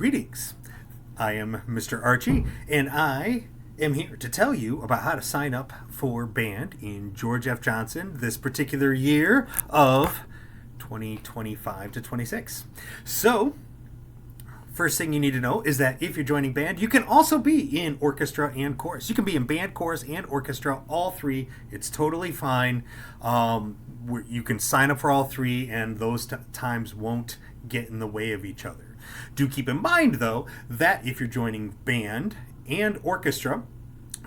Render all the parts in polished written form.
Greetings. I am Mr. Archie, and I am here to tell you about how to sign up for band in George F. Johnson this particular year of 2025 to 26. So, first thing you need to know is that if you're joining band, you can also be in orchestra and chorus. You can be in band, chorus, and orchestra, all three. It's totally fine. You can sign up for all three, and those times won't get in the way of each other. Do keep in mind, though, that if you're joining band and orchestra,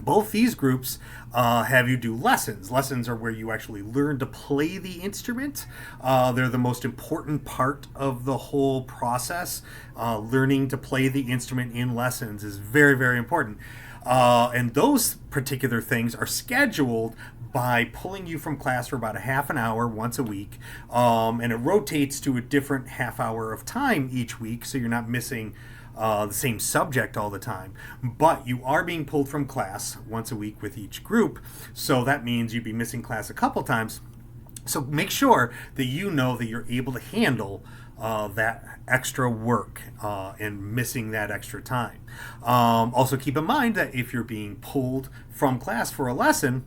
both these groups have you do lessons. Lessons are where you actually learn to play the instrument. They're the most important part of the whole process. Learning to play the instrument in lessons is very, very important. And those particular things are scheduled by pulling you from class for about a half an hour once a week. And it rotates to a different half hour of time each week, so you're not missing the same subject all the time. But you are being pulled from class once a week with each group, so that means you'd be missing class a couple times. So make sure that you know that you're able to handle that extra work and missing that extra time. Also keep in mind that if you're being pulled from class for a lesson,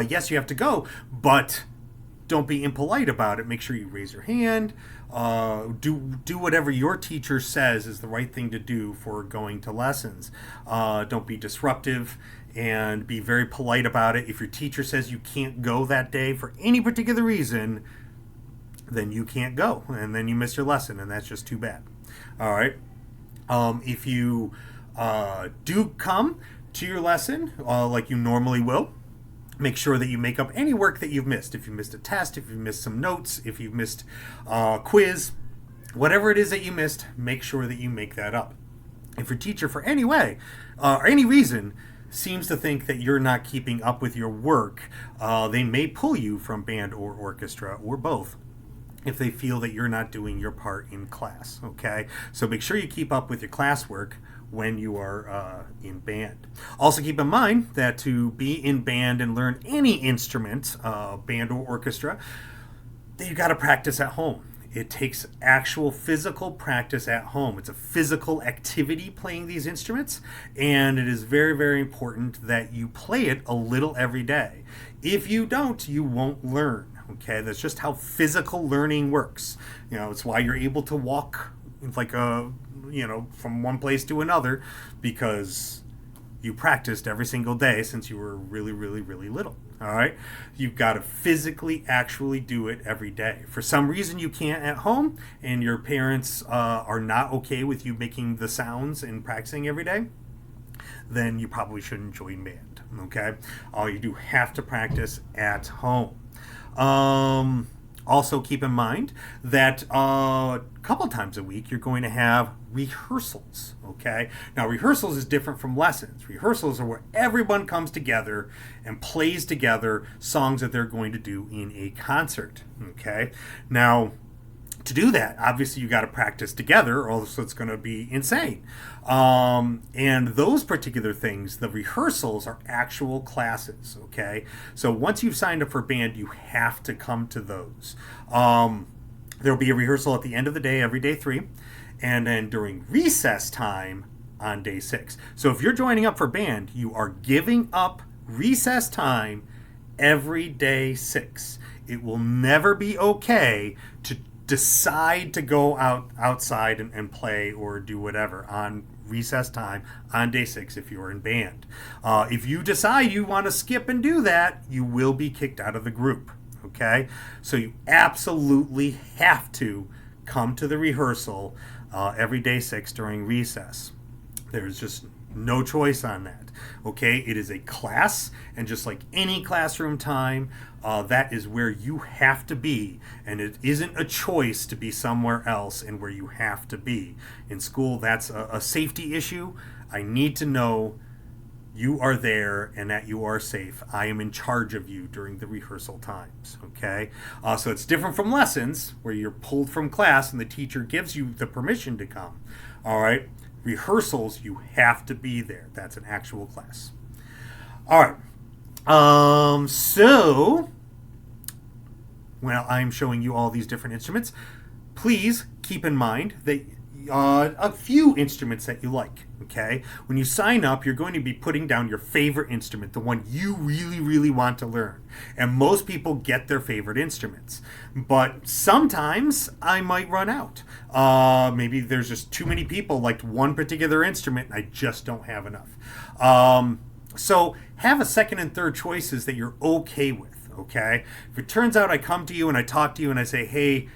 yes, you have to go, but don't be impolite about it. Make sure you raise your hand. Do whatever your teacher says is the right thing to do for going to lessons. Don't be disruptive, and be very polite about it. If your teacher says you can't go that day for any particular reason, then you can't go, and then you miss your lesson, and that's just too bad. All right. If you do come to your lesson like you normally will, make sure that you make up any work that you've missed. If you missed a test, if you missed some notes, if you've missed a quiz, whatever it is that you missed, make sure that you make that up. If your teacher for any way or any reason seems to think that you're not keeping up with your work, they may pull you from band or orchestra or both if they feel that you're not doing your part in class, okay? So make sure you keep up with your classwork when you are in band. Also keep in mind that to be in band and learn any instrument, band or orchestra, that you got to practice at home. It takes actual physical practice at home. It's a physical activity playing these instruments, and it is very, very important that you play it a little every day. If you don't, you won't learn. Okay, that's just how physical learning works. You know, it's why you're able to walk like from one place to another, because you practiced every single day since you were really, really, really little. All right, you've got to physically actually do it every day. For some reason you can't at home, and your parents are not okay with you making the sounds and practicing every day, then you probably shouldn't join band. Okay, you do have to practice at home. Also keep in mind that a couple times a week you're going to have rehearsals, okay? Now rehearsals is different from lessons. Rehearsals are where everyone comes together and plays together songs that they're going to do in a concert, okay? Now, to do that, obviously you got to practice together, or else it's going to be insane. And those particular things, the rehearsals, are actual classes, okay? So once you've signed up for band, you have to come to those. There'll be a rehearsal at the end of the day, every day 3, and then during recess time on day 6. So if you're joining up for band, you are giving up recess time every day 6. It will never be okay to decide to go outside and play or do whatever on recess time on day 6 if you're in band. If you decide you want to skip and do that, you will be kicked out of the group, okay? So you absolutely have to come to the rehearsal every day 6 during recess. There's just no choice on that, okay? It is a class, and just like any classroom time, that is where you have to be, and it isn't a choice to be somewhere else and where you have to be. In school, that's a safety issue. I need to know you are there and that you are safe. I am in charge of you during the rehearsal times, okay? So it's different from lessons, where you're pulled from class and the teacher gives you the permission to come, all right? Rehearsals, you have to be there. That's an actual class. All right. So, while I'm showing you all these different instruments, please keep in mind that a few instruments that you like. Okay, when you sign up, you're going to be putting down your favorite instrument, the one you really, really want to learn. And most people get their favorite instruments, but sometimes I might run out. Maybe there's just too many people liked one particular instrument, and I just don't have enough. So have a second and third choices that you're okay with. Okay, if it turns out I come to you and I talk to you and I say, hey,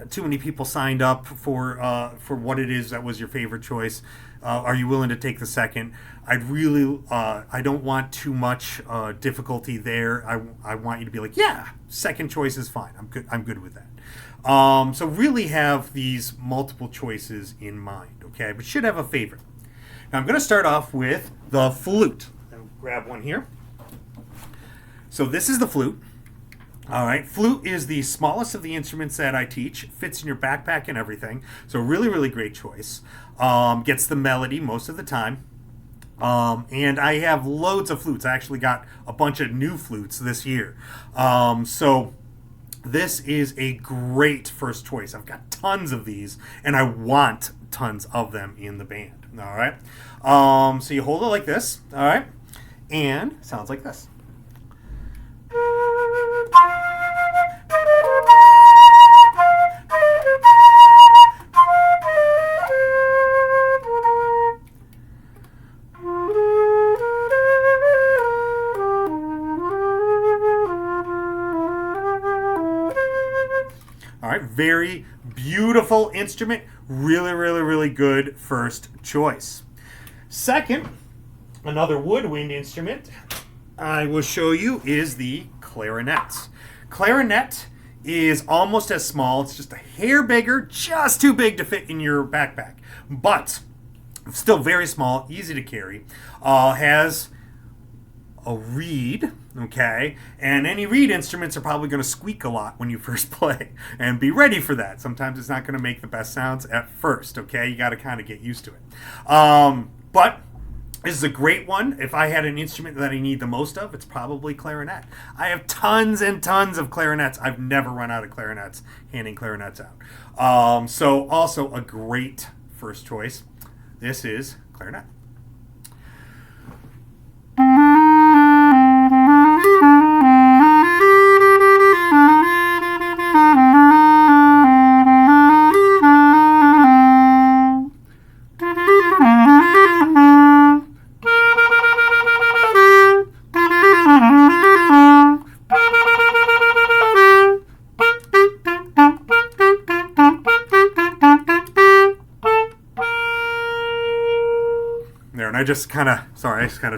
too many people signed up for what it is that was your favorite choice. Are you willing to take the second? I don't want too much difficulty there. I want you to be like, yeah, second choice is fine. I'm good with that. So really have these multiple choices in mind, okay? But should have a favorite. Now I'm going to start off with the flute. I'll grab one here. So this is the flute. All right, flute is the smallest of the instruments that I teach. Fits in your backpack and everything. So really, really great choice. Gets the melody most of the time. And I have loads of flutes. I actually got a bunch of new flutes this year. So this is a great first choice. I've got tons of these, and I want tons of them in the band. All right. So you hold it like this. All right. And sounds like this. All right, very beautiful instrument. Really, really, really good first choice. Second, another woodwind instrument I will show you is the clarinet. Clarinet is almost as small. It's just a hair bigger, just too big to fit in your backpack. But still very small, easy to carry. Has a reed, okay? And any reed instruments are probably going to squeak a lot when you first play. And be ready for that. Sometimes it's not going to make the best sounds at first, okay? You got to kind of get used to it. But this is a great one. If I had an instrument that I need the most of, it's probably clarinet. I have tons and tons of clarinets. I've never run out of clarinets, handing clarinets out. So also a great first choice. This is clarinet. There, and I just kind of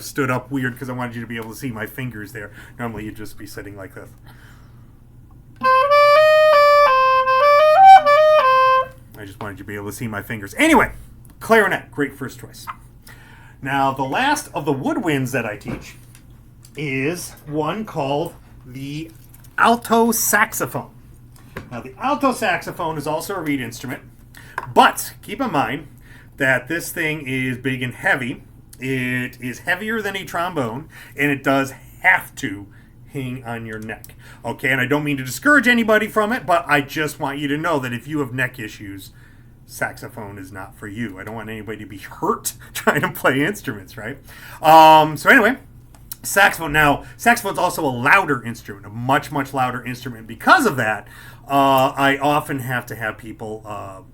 stood up weird because I wanted you to be able to see my fingers there. Normally you'd just be sitting like this. I just wanted you to be able to see my fingers. Anyway, clarinet, great first choice. Now, the last of the woodwinds that I teach is one called the alto saxophone. Now, the alto saxophone is also a reed instrument, but keep in mind that this thing is big and heavy. It is heavier than a trombone, and it does have to hang on your neck. Okay, and I don't mean to discourage anybody from it, but I just want you to know that if you have neck issues, saxophone is not for you. I don't want anybody to be hurt trying to play instruments, right? So anyway, saxophone. Now, saxophone's also a louder instrument, a much, much louder instrument. Because of that, I often have to have people...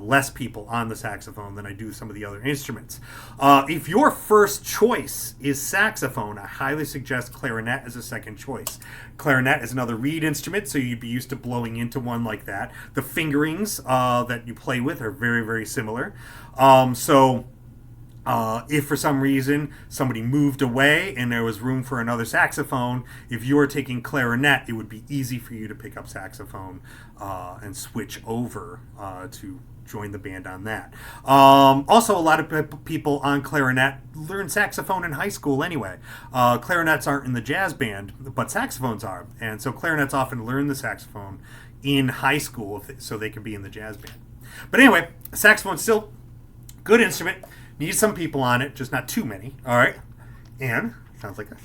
less people on the saxophone than I do some of the other instruments. If your first choice is saxophone, I highly suggest clarinet as a second choice. Clarinet is another reed instrument, so you'd be used to blowing into one like that. The fingerings that you play with are very, very similar. If for some reason somebody moved away and there was room for another saxophone, if you were taking clarinet, it would be easy for you to pick up saxophone and switch over to join the band on that. Also, a lot of people on clarinet learn saxophone in high school anyway. Clarinets aren't in the jazz band, but saxophones are. And so clarinets often learn the saxophone in high school so they can be in the jazz band. But anyway, saxophone's still a good instrument. Need some people on it, just not too many. All right, and sounds like this.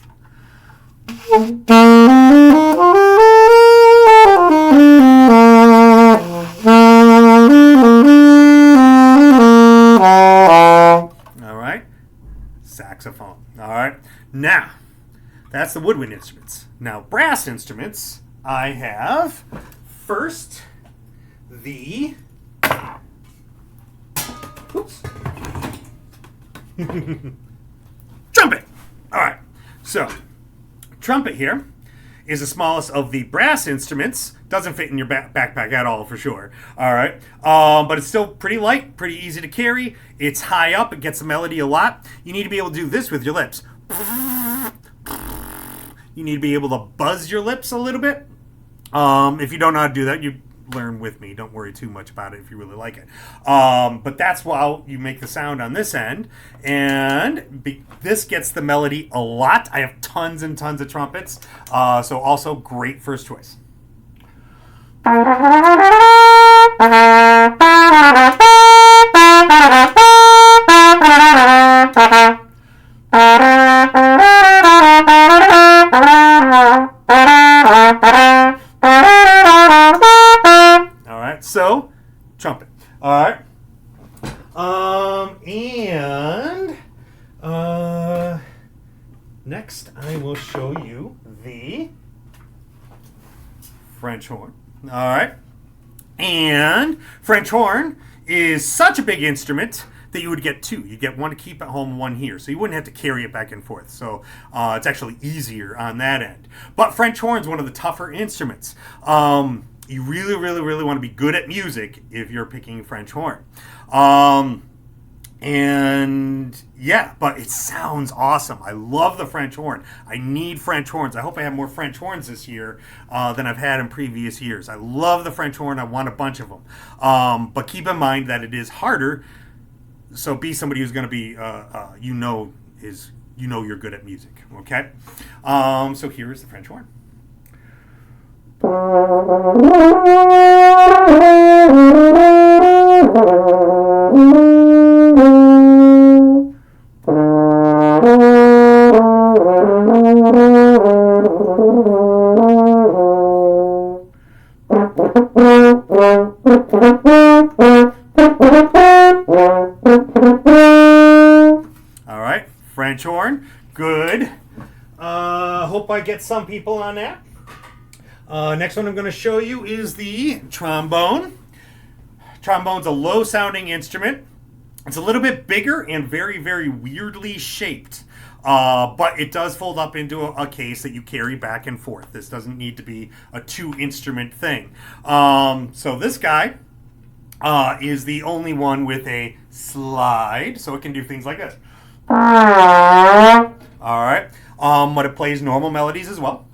saxophone. All right. Now, that's the woodwind instruments. Now, brass instruments, I have first the... Oops. Trumpet. All right. So, trumpet here is the smallest of the brass instruments. Doesn't fit in your backpack at all, for sure. All right. But it's still pretty light, pretty easy to carry. It's high up. It gets the melody a lot. You need to be able to do this with your lips. You need to be able to buzz your lips a little bit. If you don't know how to do that, you learn with me. Don't worry too much about it if you really like it. But that's how you make the sound on this end. And this gets the melody a lot. I have tons and tons of trumpets. So also great first choice. So, trumpet. All right. Next I will show you the French horn. All right. And French horn is such a big instrument that you would get two. You get one to keep at home, one here. So you wouldn't have to carry it back and forth. So it's actually easier on that end. But French horn is one of the tougher instruments. You really, really, really want to be good at music if you're picking French horn. And yeah, but it sounds awesome. I love the French horn. I need French horns. I hope I have more French horns this year than I've had in previous years. I love the French horn. I want a bunch of them. But keep in mind that it is harder. So be somebody who's going to be, you're good at music. Okay. So here is the French horn. All right, French horn, good. Hope I get some people on that. Next one I'm going to show you is the trombone. Trombone's a low-sounding instrument. It's a little bit bigger and very, very weirdly shaped. But it does fold up into a case that you carry back and forth. This doesn't need to be a two-instrument thing. So this guy is the only one with a slide, so it can do things like this. All right. But it plays normal melodies as well.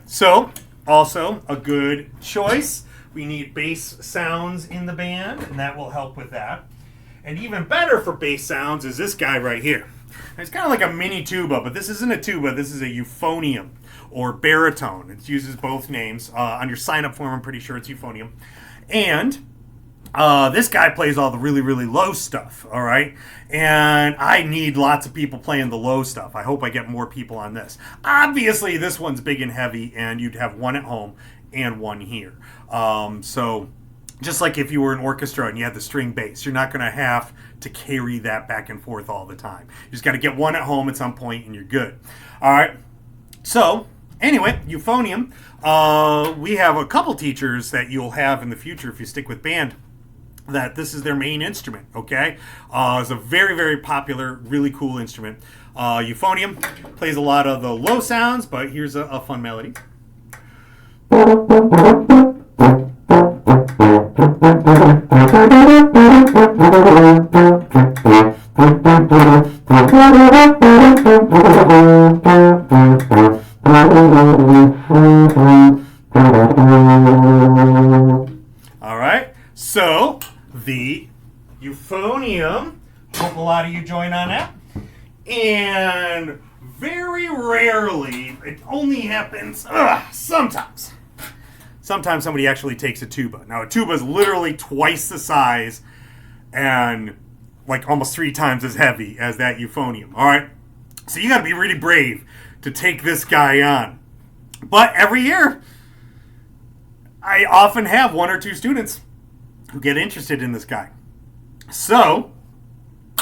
So, also a good choice. We need bass sounds in the band, and that will help with that. And even better for bass sounds is this guy right here. It's kind of like a mini tuba, but this isn't a tuba. This is a euphonium or baritone. It uses both names. On your sign-up form, I'm pretty sure it's euphonium. And this guy plays all the really, really low stuff, all right? And I need lots of people playing the low stuff. I hope I get more people on this. Obviously, this one's big and heavy, and you'd have one at home and one here. So just like if you were an orchestra and you had the string bass, you're not going to have to carry that back and forth all the time. You just got to get one at home at some point, and you're good. All right? So anyway, euphonium. We have a couple teachers that you'll have in the future if you stick with band that this is their main instrument, okay? It's a very, very popular, really cool instrument. Euphonium plays a lot of the low sounds, but here's a fun melody. All right, so the euphonium, hope a lot of you join on that. And very rarely, it only happens sometimes. sometimes somebody actually takes a tuba. Now, a tuba is literally twice the size and like almost 3 times as heavy as that euphonium. All right, so you got to be really brave to take this guy on. But every year, I often have 1 or 2 students who get interested in this guy. So,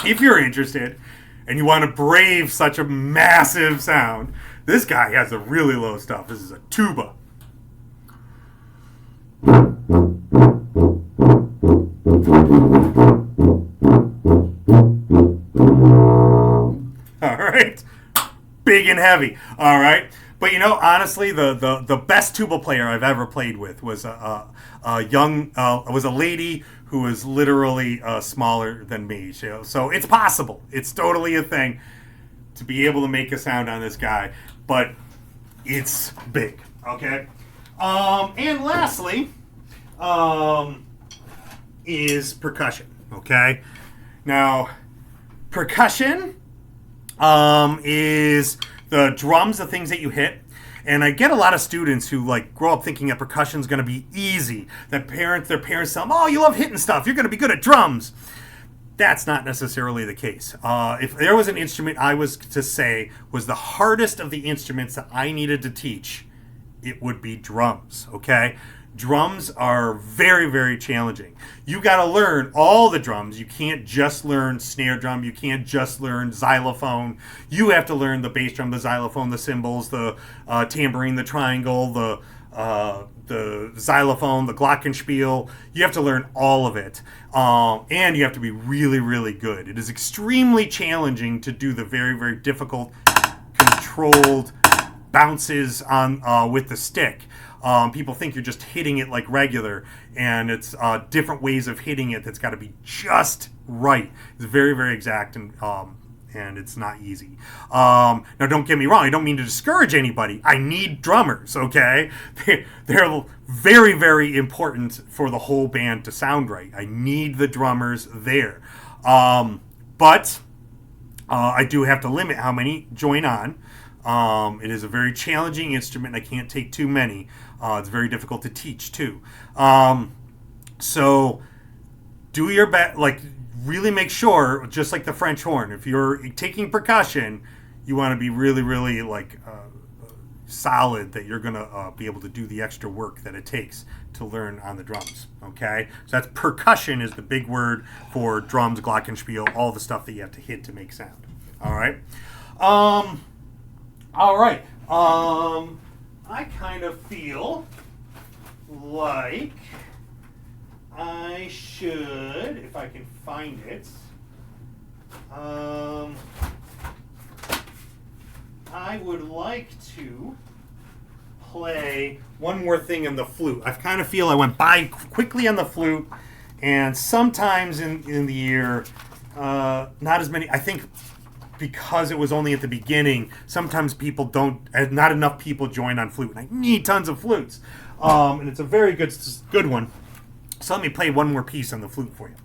if you're interested and you want to brave such a massive sound, this guy has a really low stuff. This is a tuba. All right. Big and heavy. All right. But honestly, the best tuba player I've ever played with was a lady who was literally smaller than me. So it's possible. It's totally a thing to be able to make a sound on this guy, but it's big. Okay. And lastly, is percussion. Okay. Now, percussion is the drums, the things that you hit. And I get a lot of students who grow up thinking that percussion is going to be easy. That their parents tell them, "Oh, you love hitting stuff. You're going to be good at drums." That's not necessarily the case. If there was an instrument I was to say was the hardest of the instruments that I needed to teach, it would be drums. Okay. Drums are very, very challenging. You got to learn all the drums. You can't just learn snare drum. You can't just learn xylophone. You have to learn the bass drum, the xylophone, the cymbals, the tambourine, the triangle, the xylophone, the glockenspiel. You have to learn all of it. And you have to be really, really good. It is extremely challenging to do the very, very difficult, controlled bounces on with the stick. People think you're just hitting it like regular, and it's different ways of hitting it that's got to be just right. It's very, very exact, and it's not easy. Now, don't get me wrong. I don't mean to discourage anybody. I need drummers, okay? They're very, very important for the whole band to sound right. I need the drummers there. But I do have to limit how many join on. It is a very challenging instrument. I can't take too many. It's very difficult to teach too. So do your best. Really make sure, just like the French horn, if you're taking percussion, you want to be really, really solid that you're gonna be able to do the extra work that it takes to learn on the drums. Okay, so that's percussion is the big word for drums, glockenspiel, all the stuff that you have to hit to make sound. All right. All right. I kind of feel like I should, if I can find it, I would like to play one more thing in the flute. I kind of feel I went by quickly on the flute, and sometimes in the year, not as many, I think, because it was only at the beginning, sometimes not enough people join on flute. And I need tons of flutes. And it's a very good one. So let me play one more piece on the flute for you.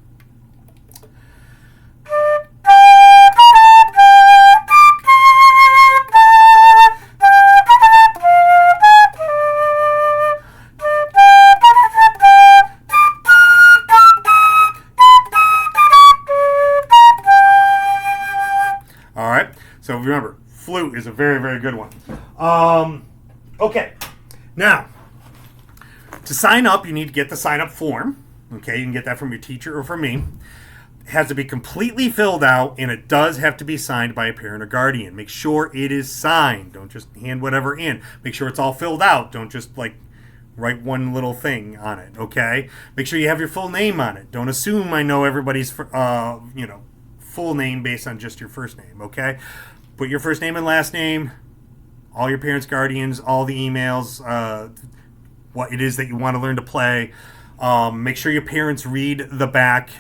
So remember, flute is a very, very good one. Okay, now, to sign up, you need to get the sign-up form. Okay, you can get that from your teacher or from me. It has to be completely filled out, and it does have to be signed by a parent or guardian. Make sure it is signed. Don't just hand whatever in. Make sure it's all filled out. Don't just, write one little thing on it, okay? Make sure you have your full name on it. Don't assume I know everybody's, full name based on just your first name, okay? Put your first name and last name, all your parents, guardians, all the emails, what it is that you want to learn to play. Make sure your parents read the back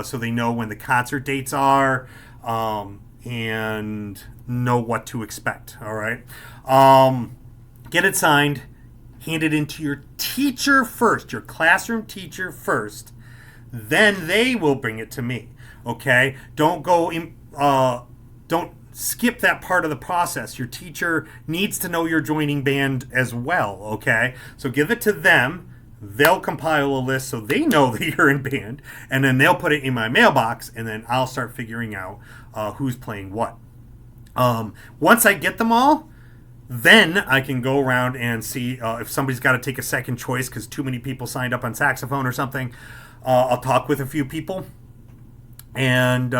so they know when the concert dates are and know what to expect, all right? Get it signed, hand it into your teacher first, your classroom teacher first, then they will bring it to me, okay? Don't skip that part of the process. Your teacher needs to know you're joining band as well, okay? So give it to them. They'll compile a list so they know that you're in band, and then they'll put it in my mailbox, and then I'll start figuring out who's playing what. Once I get them all, then I can go around and see if somebody's got to take a second choice because too many people signed up on saxophone or something. I'll talk with a few people and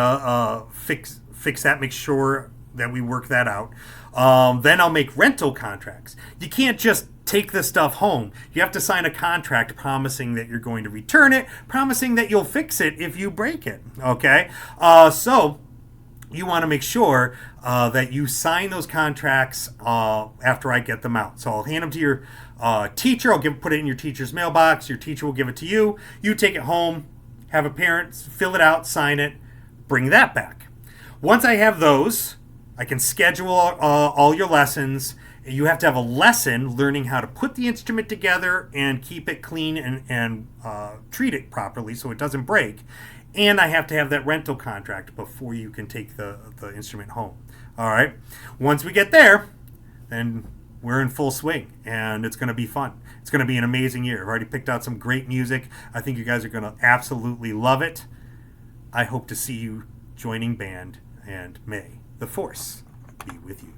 fix that, make sure that we work that out. Then I'll make rental contracts. You can't just take the stuff home. You have to sign a contract promising that you're going to return it, promising that you'll fix it if you break it. Okay? So you want to make sure that you sign those contracts after I get them out. So I'll hand them to your teacher. I'll put it in your teacher's mailbox. Your teacher will give it to you. You take it home, have a parent fill it out, sign it, bring that back. Once I have those, I can schedule all your lessons. You have to have a lesson learning how to put the instrument together and keep it clean and treat it properly so it doesn't break. And I have to have that rental contract before you can take the instrument home. All right. Once we get there, then we're in full swing, and it's going to be fun. It's going to be an amazing year. I've already picked out some great music. I think you guys are going to absolutely love it. I hope to see you joining band, and may the force be with you.